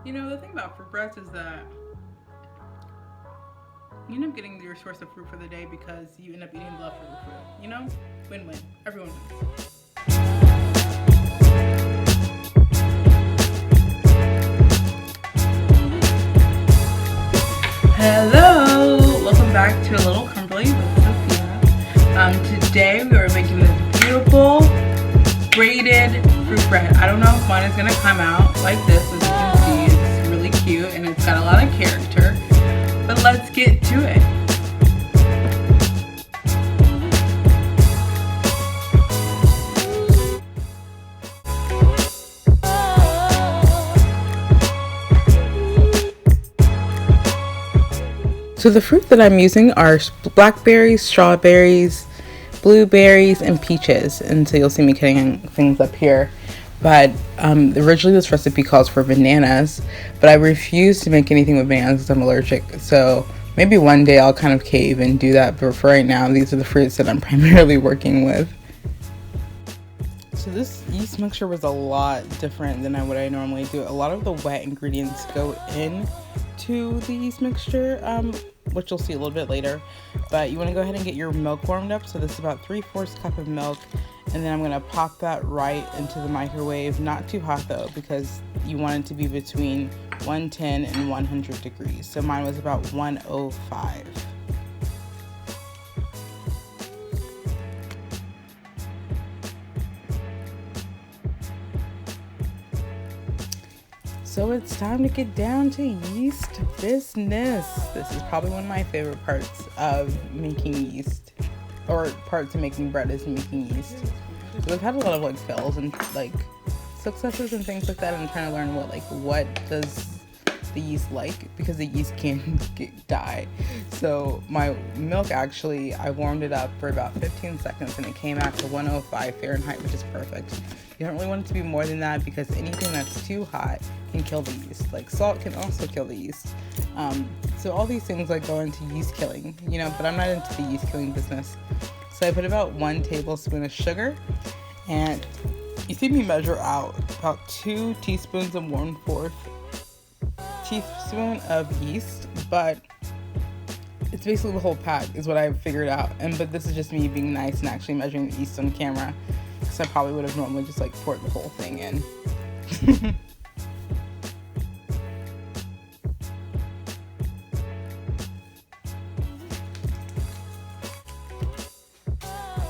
You know, the thing about fruit breads is that you end up getting your source of fruit for the day because you end up eating the leftover fruit. You know? Win-win. Everyone wins. Hello! Welcome back to a little Crumbly with Sophia. Today we are making this beautiful braided fruit bread. I don't know if mine is going to come out like this. As you can see, it's really cute and it's got a lot of character. But let's get to it. So the fruit that I'm using are blackberries, strawberries, blueberries, and peaches. And so you'll see me cutting things up here. But originally this recipe calls for bananas, but I refuse to make anything with bananas because I'm allergic. So maybe one day I'll kind of cave and do that. But for right now, these are the fruits that I'm primarily working with. So this yeast mixture was a lot different than what I normally do. A lot of the wet ingredients go in to the yeast mixture, which you'll see a little bit later. But you want to go ahead and get your milk warmed up. So this is about 3/4 cup of milk, and then I'm going to pop that right into the microwave. Not too hot though, because you want it to be between 110 and 100 degrees. So mine was about 105. So it's time to get down to yeast business. This is probably one of my favorite parts of making yeast, or parts of making bread is making yeast. So I've had a lot of like fails and like successes and things like that, and I'm trying to learn what does the yeast like, because the yeast can die. So my milk, actually, I warmed it up for about 15 seconds and it came out to 105 Fahrenheit, which is perfect. You don't really want it to be more than that because anything that's too hot can kill the yeast. Like salt can also kill the yeast. So all these things like go into yeast killing, you know, but I'm not into the yeast killing business. So I put about 1 tablespoon of sugar, and you see me measure out about 2 teaspoons and 1/4 teaspoon of yeast, but it's basically the whole pack is what I've figured out. But this is just me being nice and actually measuring the yeast on camera, because I probably would have normally just like poured the whole thing in.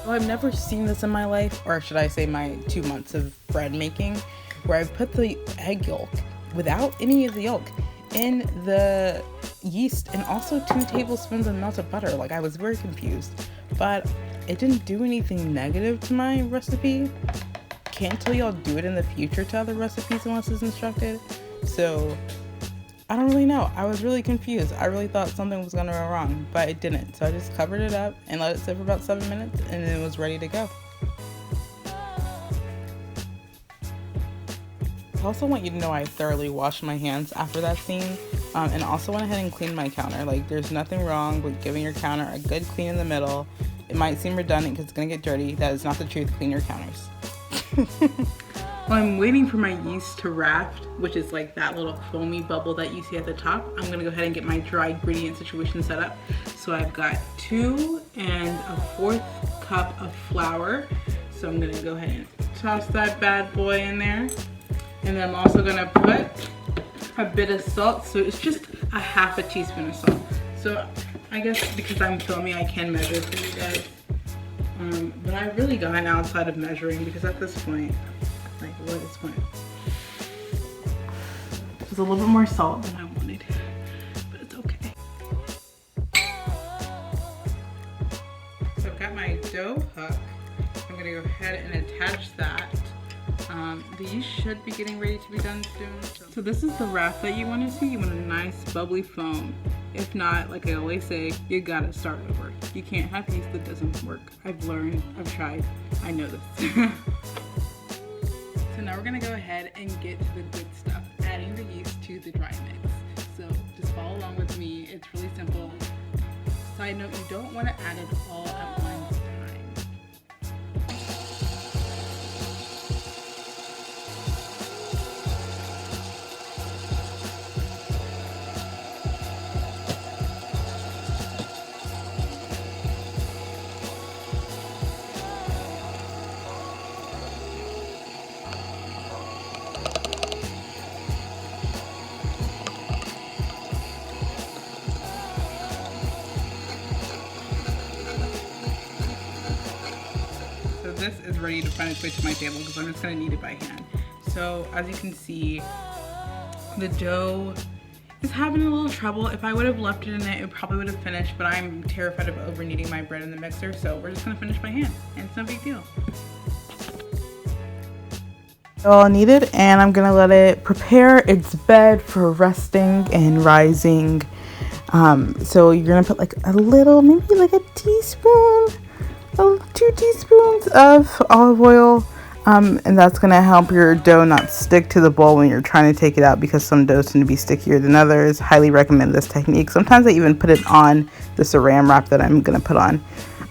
Well, I've never seen this in my life, or should I say my 2 months of bread making, where I've put the egg yolk without any of the yolk in the yeast, and also 2 tablespoons of melted butter. Like, I was very confused, but it didn't do anything negative to my recipe. Can't tell y'all do it in the future to other recipes unless it's instructed. So I don't really know. I was really confused. I really thought something was gonna go wrong, but it didn't. So I just covered it up and let it sit for about 7 minutes, and then it was ready to go. I also want you to know I thoroughly washed my hands after that scene, and also went ahead and cleaned my counter. Like, there's nothing wrong with giving your counter a good clean in the middle. It might seem redundant because it's gonna get dirty. That is not the truth. Clean your counters. While I'm waiting for my yeast to raft, which is like that little foamy bubble that you see at the top, I'm gonna go ahead and get my dry ingredient situation set up. So I've got 2 1/4 cup of flour. So I'm gonna go ahead and toss that bad boy in there. And then I'm also gonna put a bit of salt. So it's just a 1/2 teaspoon of salt. So I guess because I'm filming, I can measure for you guys. But I've really gone outside of measuring, because at this point, like, what is point? There's a little bit more salt than I wanted, but it's okay. So I've got my dough hook. I'm gonna go ahead and attach that. The yeast should be getting ready to be done soon. So this is the wrap that you want to see. You want a nice bubbly foam. If not, like I always say, you gotta start over. You can't have yeast that doesn't work. I've learned, I've tried, I know this. So now we're gonna go ahead and get to the good stuff, adding the yeast to the dry mix. So just follow along with me, it's really simple. Side note, you don't want to add it all at one time. this is ready to find its way to my table because I'm just gonna knead it by hand. So as you can see, the dough is having a little trouble. If I would have left it in it probably would have finished, but I'm terrified of over kneading my bread in the mixer, so we're just gonna finish by hand, and it's no big deal. All kneaded, and I'm gonna let it prepare its bed for resting and rising. So you're gonna put like a little, maybe like a teaspoon, 2 teaspoons of olive oil, and that's gonna help your dough not stick to the bowl when you're trying to take it out, because some doughs tend to be stickier than others. Highly recommend this technique. Sometimes I even put it on the saran wrap that I'm gonna put on.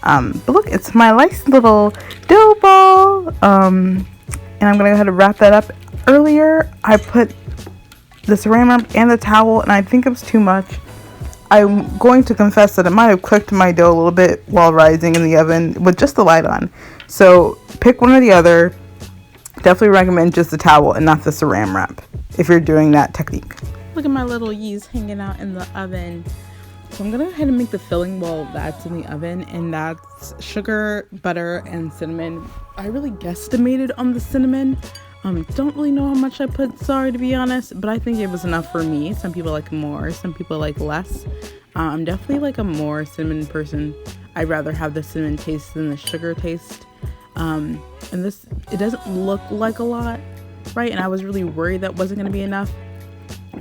But look, it's my nice little dough ball. And I'm gonna go ahead and wrap that up. Earlier, I put the saran wrap and the towel, and I think it was too much. I'm going to confess that it might have cooked my dough a little bit while rising in the oven with just the light on. So pick one or the other. Definitely recommend just the towel and not the saran wrap if you're doing that technique. Look at my little yeast hanging out in the oven. So I'm gonna go ahead and make the filling while that's in the oven, and that's sugar, butter, and cinnamon. I really guesstimated on the cinnamon. Don't really know how much I put, sorry to be honest, but I think it was enough for me. Some people like more, some people like less. I'm definitely like a more cinnamon person. I'd rather have the cinnamon taste than the sugar taste. And this, it doesn't look like a lot, right? And I was really worried that wasn't gonna be enough.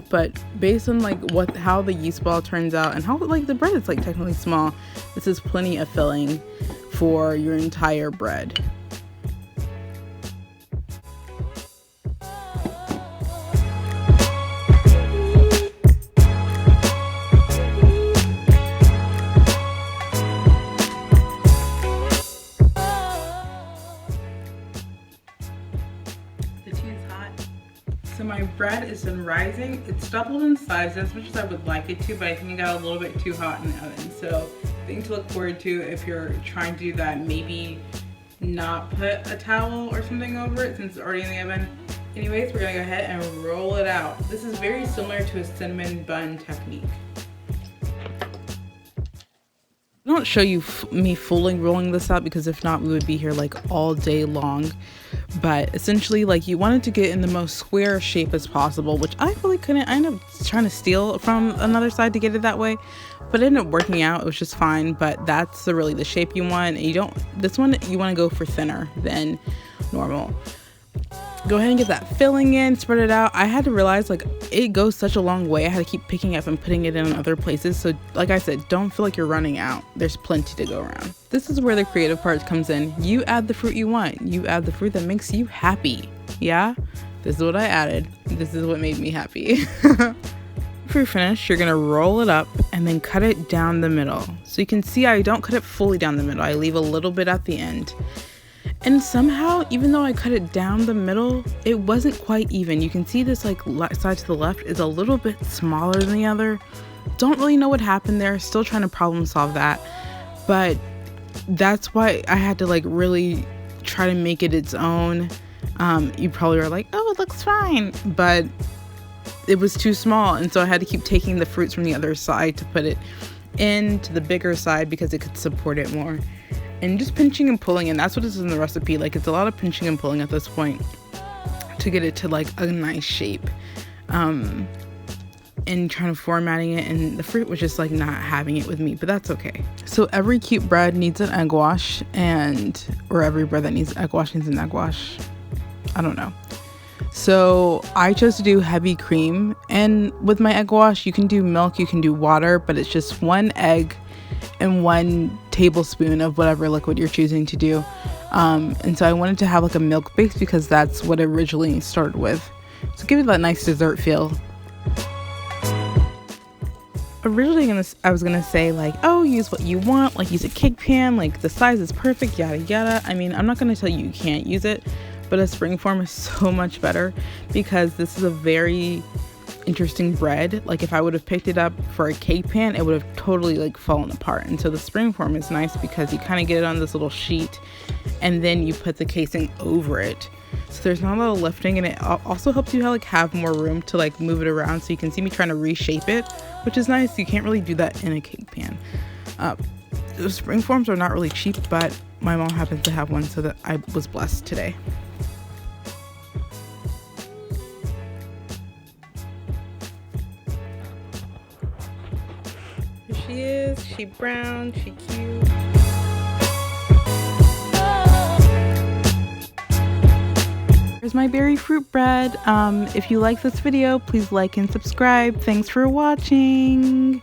But based on like how the yeast ball turns out and how like the bread is like technically small, this is plenty of filling for your entire bread. So my bread is done rising. It's doubled in size as much as I would like it to, but I think it got a little bit too hot in the oven. So thing to look forward to if you're trying to do that, maybe not put a towel or something over it since it's already in the oven. Anyways, we're gonna go ahead and roll it out. This is very similar to a cinnamon bun technique. I don't show you me fully rolling this out because if not, we would be here like all day long. But essentially, like, you wanted to get in the most square shape as possible, which I really couldn't. I ended up trying to steal from another side to get it that way, but it ended up working out. It was just fine. But that's really the shape you want. And you don't, this one you want to go for thinner than normal. Go ahead and get that filling in, spread it out. I had to realize, like, it goes such a long way. I had to keep picking up and putting it in other places. So like I said, don't feel like you're running out. There's plenty to go around. This is where the creative part comes in. You add the fruit you want. You add the fruit that makes you happy. Yeah? This is what I added. This is what made me happy. After you're finished, you're gonna roll it up and then cut it down the middle. So you can see I don't cut it fully down the middle. I leave a little bit at the end. And somehow, even though I cut it down the middle, it wasn't quite even. You can see this like side to the left is a little bit smaller than the other. Don't really know what happened there. Still trying to problem solve that. But that's why I had to like really try to make it its own. You probably were like, oh, it looks fine. But it was too small. And so I had to keep taking the fruits from the other side to put it into the bigger side because it could support it more. And just pinching and pulling, and that's what this is in the recipe. Like, it's a lot of pinching and pulling at this point to get it to like a nice shape. And trying to formatting it, and the fruit was just like not having it with me, but that's okay. So every cute bread needs an egg wash, or every bread that needs egg wash needs an egg wash. I don't know. So I chose to do heavy cream, and with my egg wash, you can do milk, you can do water, but it's just 1 egg and 1 tablespoon of whatever liquid you're choosing to do. And so I wanted to have like a milk base because that's what it originally started with. So give it that nice dessert feel. Originally I was gonna say like, oh, use what you want, like use a cake pan, like the size is perfect, yada yada. I mean, I'm not gonna tell you can't use it, but a spring form is so much better because this is a very interesting bread. Like if I would have picked it up for a cake pan, it would have totally like fallen apart. And so the spring form is nice because you kind of get it on this little sheet and then you put the casing over it. So there's not a lot of lifting, and it also helps you have more room to like move it around. So you can see me trying to reshape it, which is nice. You can't really do that in a cake pan. The spring forms are not really cheap, but my mom happens to have one, so that I was blessed today. Here she is. She brown. She cute. Here's my berry fruit bread. If you like this video, please like and subscribe. Thanks for watching.